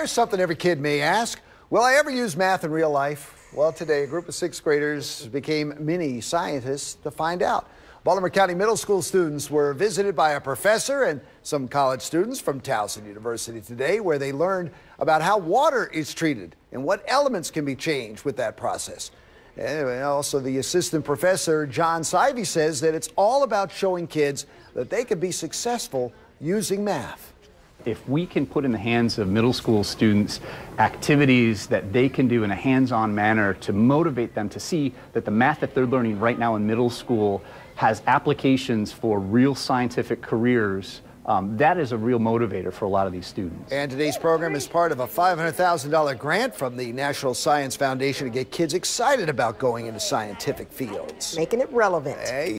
Here's something every kid may ask. Will I ever use math in real life? Well, today a group of sixth graders became mini scientists to find out. Baltimore County middle school students were visited by a professor and some college students from Towson University today, where they learned about how water is treated and what elements can be changed with that process. And also, the assistant professor, John Sivey, says that it's all about showing kids that they can be successful using math. If we can put in the hands of middle school students activities that they can do in a hands-on manner to motivate them to see that the math that they're learning right now in middle school has applications for real scientific careers, that is a real motivator for a lot of these students. And today's program is part of a $500,000 grant from the National Science Foundation to get kids excited about going into scientific fields. Making it relevant.